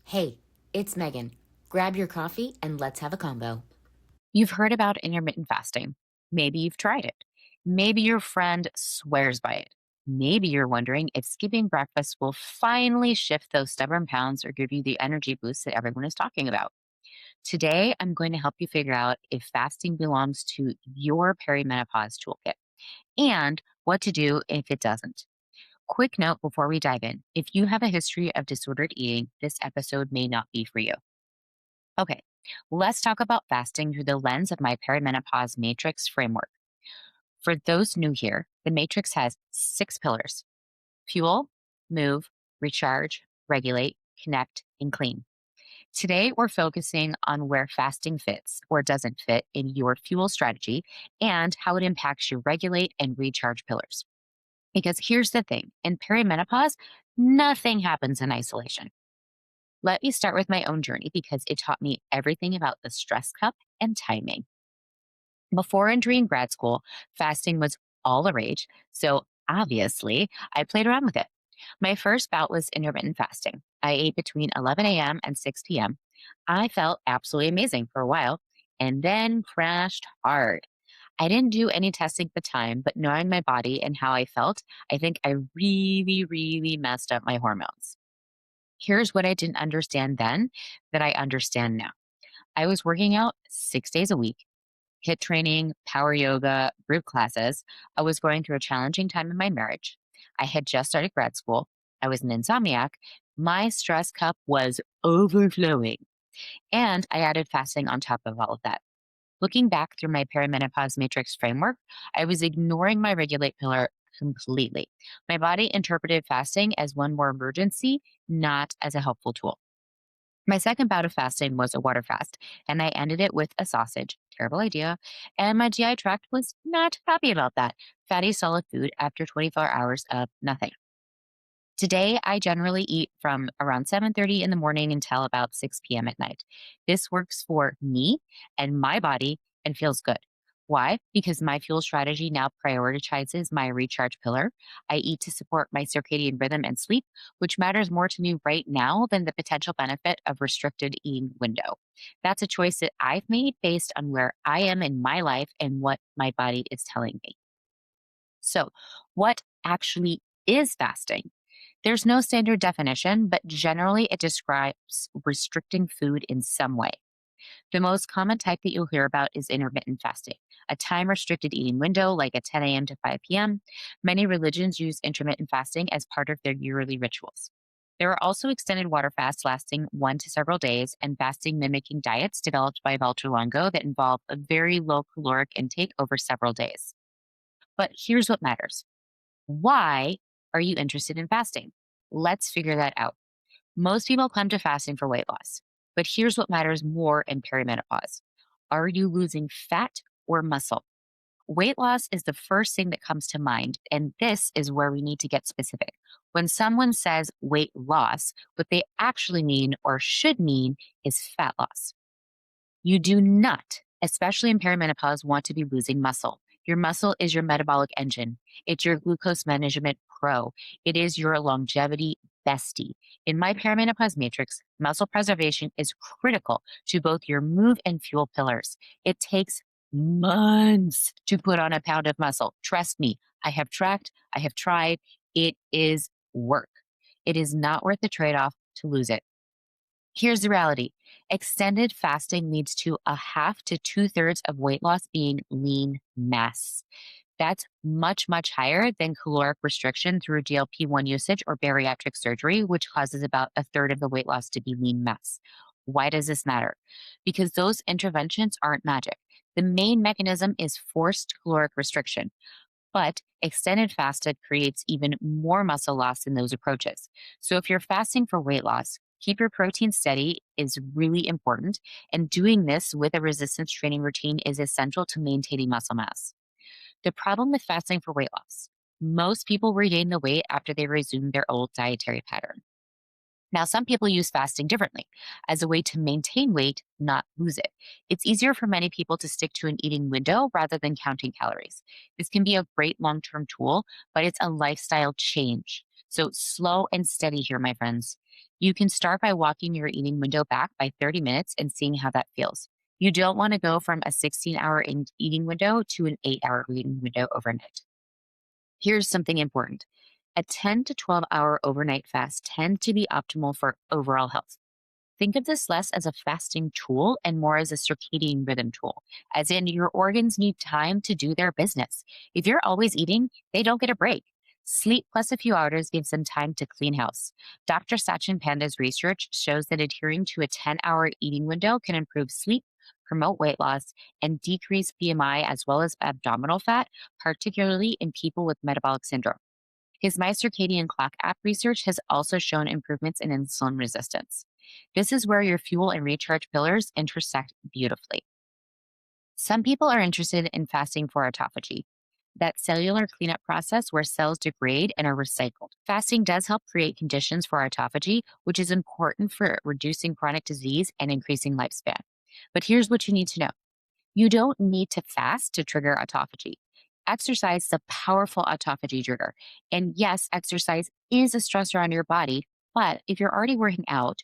Hey, it's Megan. Grab your coffee and let's have a combo. You've heard about intermittent fasting. Maybe you've tried it. Maybe your friend swears by it. Maybe you're wondering if skipping breakfast will finally shift those stubborn pounds or give you the energy boost that everyone is talking about. Today, I'm going to help you figure out if fasting belongs to your perimenopause toolkit and what to do if it doesn't. Quick note before we dive in, if you have a history of disordered eating, this episode may not be for you. Okay, let's talk about fasting through the lens of my perimenopause matrix framework. For those new here, the matrix has 6 pillars: fuel, move, recharge, regulate, connect, and clean. Today, we're focusing on where fasting fits or doesn't fit in your fuel strategy and how it impacts your regulate and recharge pillars. Because here's the thing, in perimenopause, nothing happens in isolation. Let me start with my own journey because it taught me everything about the stress cup and timing. Before entering grad school, fasting was all the rage. So obviously, I played around with it. My first bout was intermittent fasting. I ate between 11 a.m. and 6 p.m. I felt absolutely amazing for a while and then crashed hard. I didn't do any testing at the time, but knowing my body and how I felt, I think I really messed up my hormones. Here's what I didn't understand then that I understand now. I was working out 6 days a week, HIIT training, power yoga, group classes. I was going through a challenging time in my marriage. I had just started grad school. I was an insomniac. My stress cup was overflowing. And I added fasting on top of all of that. Looking back through my perimenopause matrix framework, I was ignoring my regulate pillar completely. My body interpreted fasting as one more emergency, not as a helpful tool. My second bout of fasting was a water fast, and I ended it with a sausage. Terrible idea. And my GI tract was not happy about that. Fatty solid food after 24 hours of nothing. Today, I generally eat from around 7:30 in the morning until about 6 p.m. at night. This works for me and my body and feels good. Why? Because my fuel strategy now prioritizes my recharge pillar. I eat to support my circadian rhythm and sleep, which matters more to me right now than the potential benefit of restricted eating window. That's a choice that I've made based on where I am in my life and what my body is telling me. So, what actually is fasting? There's no standard definition, but generally it describes restricting food in some way. The most common type that you'll hear about is intermittent fasting, a time restricted eating window like at 10 a.m. to 5 p.m. Many religions use intermittent fasting as part of their yearly rituals. There are also extended water fasts lasting 1 to several days and fasting mimicking diets developed by Valter Longo that involve a very low caloric intake over several days. But here's what matters. Why are you interested in fasting? Let's figure that out. Most people come to fasting for weight loss, but here's what matters more in perimenopause. Are you losing fat or muscle? Weight loss is the first thing that comes to mind, and this is where we need to get specific. When someone says weight loss, what they actually mean or should mean is fat loss. You do not, especially in perimenopause, want to be losing muscle. Your muscle is your metabolic engine. It's your glucose management pro. It is your longevity bestie. In my perimenopause matrix, muscle preservation is critical to both your move and fuel pillars. It takes months to put on a pound of muscle. Trust me, I have tracked, I have tried. It is work. It is not worth the trade off to lose it. Here's the reality. Extended fasting leads to a half to two-thirds of weight loss being lean mass. That's much higher than caloric restriction through GLP-1 usage or bariatric surgery, which causes about a third of the weight loss to be lean mass. Why does this matter? Because those interventions aren't magic. The main mechanism is forced caloric restriction. But extended fasted creates even more muscle loss in those approaches. So if you're fasting for weight loss, keep your protein steady is really important. And doing this with a resistance training routine is essential to maintaining muscle mass. The problem with fasting for weight loss: most people regain the weight after they resume their old dietary pattern. Now, some people use fasting differently as a way to maintain weight, not lose it. It's easier for many people to stick to an eating window rather than counting calories. This can be a great long term tool, but it's a lifestyle change. So slow and steady here, my friends. You can start by walking your eating window back by 30 minutes and seeing how that feels. You don't want to go from a 16-hour eating window to an 8-hour eating window overnight. Here's something important. A 10 to 12-hour overnight fast tends to be optimal for overall health. Think of this less as a fasting tool and more as a circadian rhythm tool, as in your organs need time to do their business. If you're always eating, they don't get a break. Sleep plus a few hours gives them time to clean house. Dr. Sachin Panda's research shows that adhering to a 10-hour eating window can improve sleep, promote weight loss, and decrease BMI as well as abdominal fat, particularly in people with metabolic syndrome. His My Circadian Clock app research has also shown improvements in insulin resistance. This is where your fuel and recharge pillars intersect beautifully. Some people are interested in fasting for autophagy, that cellular cleanup process where cells degrade and are recycled. Fasting does help create conditions for autophagy, which is important for reducing chronic disease and increasing lifespan. But here's what you need to know. You don't need to fast to trigger autophagy. Exercise is a powerful autophagy trigger. And yes, exercise is a stressor on your body. But if you're already working out,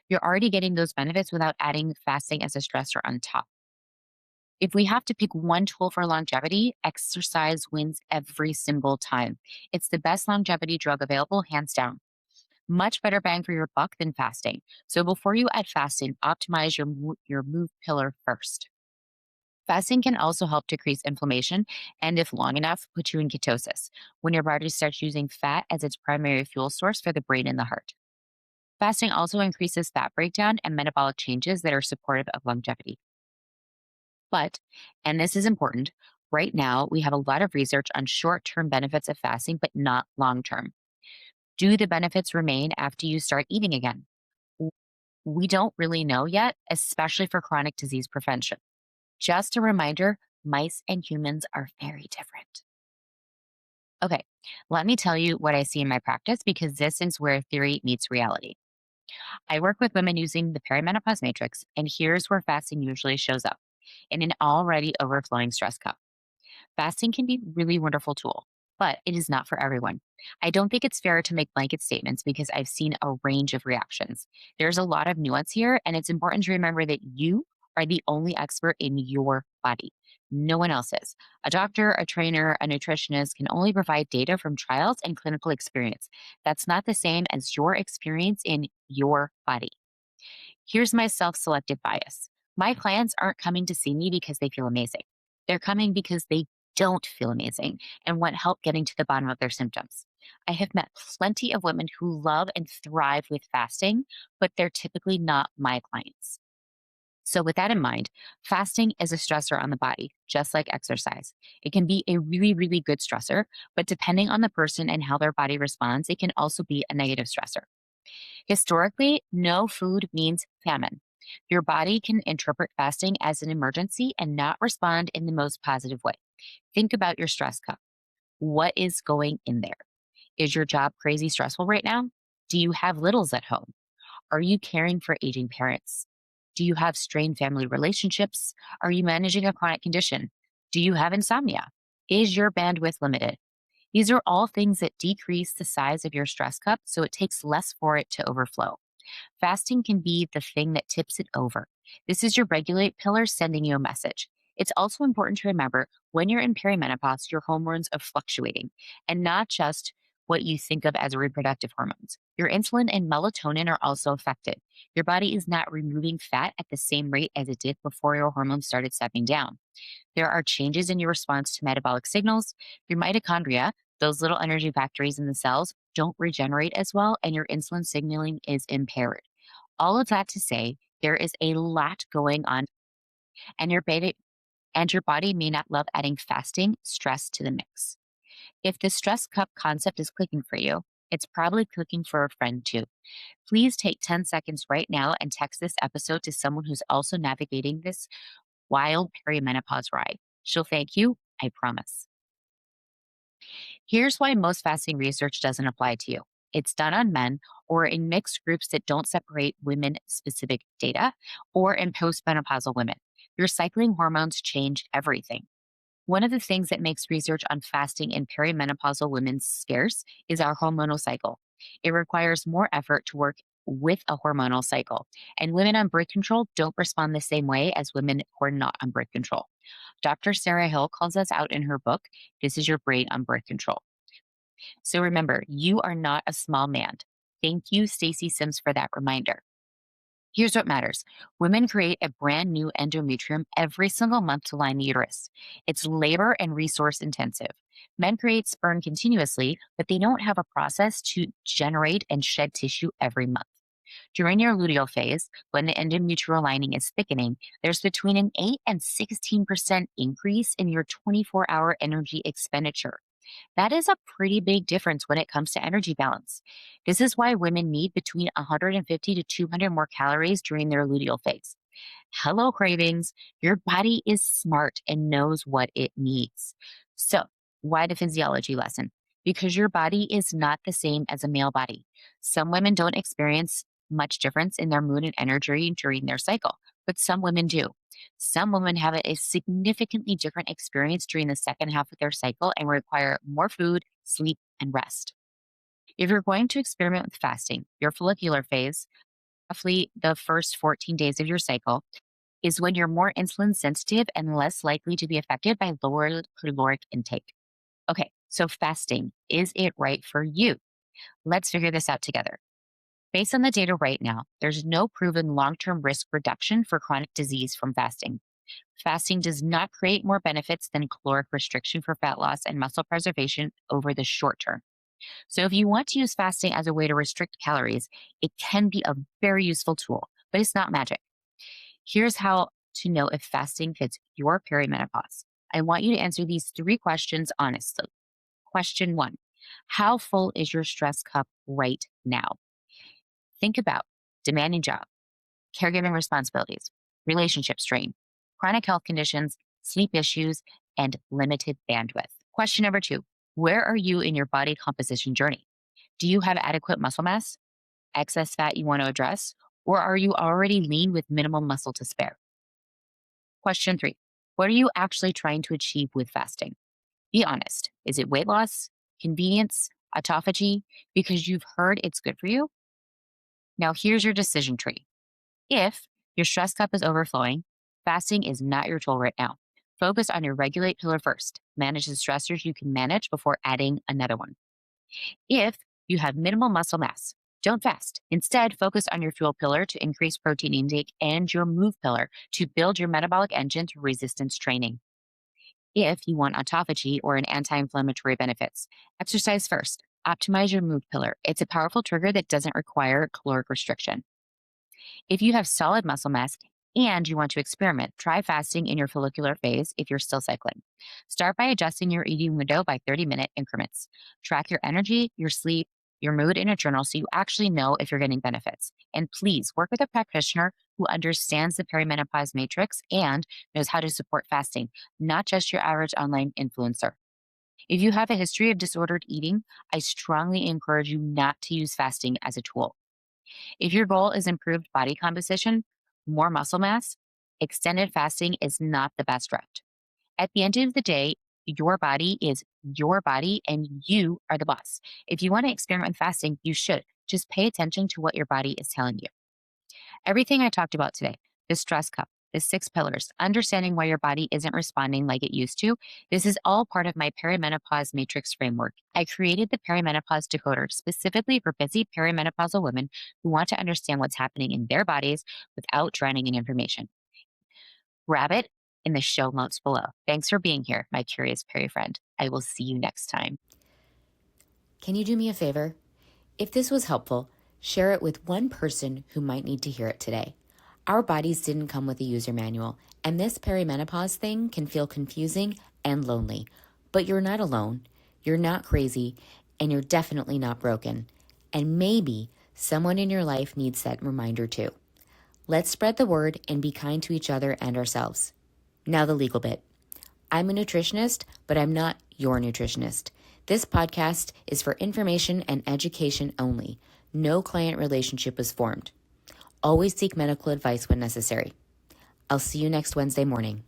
you're already getting those benefits without adding fasting as a stressor on top. If we have to pick one tool for longevity, exercise wins every single time. It's the best longevity drug available, hands down. Much better bang for your buck than fasting. So before you add fasting, optimize your move pillar first. Fasting can also help decrease inflammation and, if long enough, put you in ketosis, when your body starts using fat as its primary fuel source for the brain and the heart. Fasting also increases fat breakdown and metabolic changes that are supportive of longevity. But, and this is important, right now we have a lot of research on short term benefits of fasting, but not long term. Do the benefits remain after you start eating again? W- We don't really know yet, especially for chronic disease prevention. Just a reminder, mice and humans are very different. Okay, let me tell you what I see in my practice because this is where theory meets reality. I work with women using the perimenopause matrix, and here's where fasting usually shows up in an already overflowing stress cup. Fasting can be a really wonderful tool, but it is not for everyone. I don't think it's fair to make blanket statements because I've seen a range of reactions. There's a lot of nuance here, and it's important to remember that you are the only expert in your body. No one else is. A doctor, a trainer, a nutritionist can only provide data from trials and clinical experience. That's not the same as your experience in your body. Here's my self selective bias. My clients aren't coming to see me because they feel amazing. They're coming because they don't feel amazing and want help getting to the bottom of their symptoms. I have met plenty of women who love and thrive with fasting, but they're typically not my clients. So, with that in mind, fasting is a stressor on the body, just like exercise. It can be a really, really good stressor, but depending on the person and how their body responds, it can also be a negative stressor. Historically, no food means famine. Your body can interpret fasting as an emergency and not respond in the most positive way. Think about your stress cup. What is going in there? Is your job crazy stressful right now? Do you have littles at home? Are you caring for aging parents? Do you have strained family relationships? Are you managing a chronic condition? Do you have insomnia? Is your bandwidth limited? These are all things that decrease the size of your stress cup, so it takes less for it to overflow. Fasting can be the thing that tips it over. This is your regulate pillar sending you a message. It's also important to remember when you're in perimenopause, your hormones are fluctuating and not just what you think of as reproductive hormones. Your insulin and melatonin are also affected. Your body is not removing fat at the same rate as it did before your hormones started stepping down. There are changes in your response to metabolic signals. Your mitochondria, those little energy factories in the cells, don't regenerate as well, and your insulin signaling is impaired. All of that to say, there is a lot going on, and your body may not love adding fasting stress to the mix. If the stress cup concept is clicking for you, it's probably clicking for a friend too. Please take 10 seconds right now and text this episode to someone who's also navigating this wild perimenopause ride. She'll thank you, I promise. Here's why most fasting research doesn't apply to you. It's done on men or in mixed groups that don't separate women specific data or in postmenopausal women. Your cycling hormones change everything. One of the things that makes research on fasting in perimenopausal women scarce is our hormonal cycle. It requires more effort to work with a hormonal cycle, and women on birth control don't respond the same way as women who are not on birth control. Dr. Sarah Hill calls us out in her book, This Is Your Brain on Birth Control. So remember, you are not a small man. Thank you, Stacey Sims, for that reminder. Here's what matters. Women create a brand new endometrium every single month to line the uterus. It's labor and resource intensive. Men create sperm continuously, but they don't have a process to generate and shed tissue every month. During your luteal phase, when the endometrial lining is thickening, there's between an 8 and 16% increase in your 24-hour energy expenditure. That is a pretty big difference when it comes to energy balance. This is why women need between 150 to 200 more calories during their luteal phase. Hello, cravings. Your body is smart and knows what it needs. So, why the physiology lesson? Because your body is not the same as a male body. Some women don't experience much difference in their mood and energy during their cycle, but some women do. Some women have a significantly different experience during the second half of their cycle and require more food, sleep, and rest. If you're going to experiment with fasting, your follicular phase, roughly the first 14 days of your cycle, is when you're more insulin sensitive and less likely to be affected by lower caloric intake. Okay, so fasting, is it right for you? Let's figure this out together. Based on the data right now, there's no proven long term risk reduction for chronic disease from fasting. Fasting does not create more benefits than caloric restriction for fat loss and muscle preservation over the short term. So, if you want to use fasting as a way to restrict calories, it can be a very useful tool, but it's not magic. Here's how to know if fasting fits your perimenopause. I want you to answer these 3 questions honestly. Question 1: how full is your stress cup right now? Think about demanding job, caregiving responsibilities, relationship strain, chronic health conditions, sleep issues, and limited bandwidth. Question number 2: where are you in your body composition journey? Do you have adequate muscle mass, excess fat you want to address, or are you already lean with minimal muscle to spare? Question 3: what are you actually trying to achieve with fasting? Be honest. Is it weight loss, convenience, autophagy, because you've heard it's good for you? Now, here's your decision tree. If your stress cup is overflowing, fasting is not your tool right now. Focus on your regulate pillar first. Manage the stressors you can manage before adding another one. If you have minimal muscle mass, don't fast. Instead, focus on your fuel pillar to increase protein intake and your move pillar to build your metabolic engine through resistance training. If you want autophagy or an anti-inflammatory benefits, exercise first. Optimize your move pillar. It's a powerful trigger that doesn't require caloric restriction. If you have solid muscle mass and you want to experiment, try fasting in your follicular phase if you're still cycling. Start by adjusting your eating window by 30-minute increments. Track your energy, your sleep, your mood in a journal so you actually know if you're getting benefits. And please work with a practitioner who understands the perimenopause matrix and knows how to support fasting, not just your average online influencer. If you have a history of disordered eating, I strongly encourage you not to use fasting as a tool. If your goal is improved body composition, more muscle mass, extended fasting is not the best route. At the end of the day, your body is your body and you are the boss. If you want to experiment with fasting, you should. Just pay attention to what your body is telling you. Everything I talked about today, the stress cup, the 6 pillars, understanding why your body isn't responding like it used to, this is all part of my perimenopause matrix framework. I created the perimenopause decoder specifically for busy perimenopausal women who want to understand what's happening in their bodies without drowning in information. Grab it in the show notes below. Thanks for being here, my curious peri friend. I will see you next time. Can you do me a favor? If this was helpful, share it with one person who might need to hear it today. Our bodies didn't come with a user manual, and this perimenopause thing can feel confusing and lonely. But you're not alone, you're not crazy, and you're definitely not broken. And maybe someone in your life needs that reminder too. Let's spread the word and be kind to each other and ourselves. Now the legal bit. I'm a nutritionist, but I'm not your nutritionist. This podcast is for information and education only. No client relationship was formed. Always seek medical advice when necessary. I'll see you next Wednesday morning.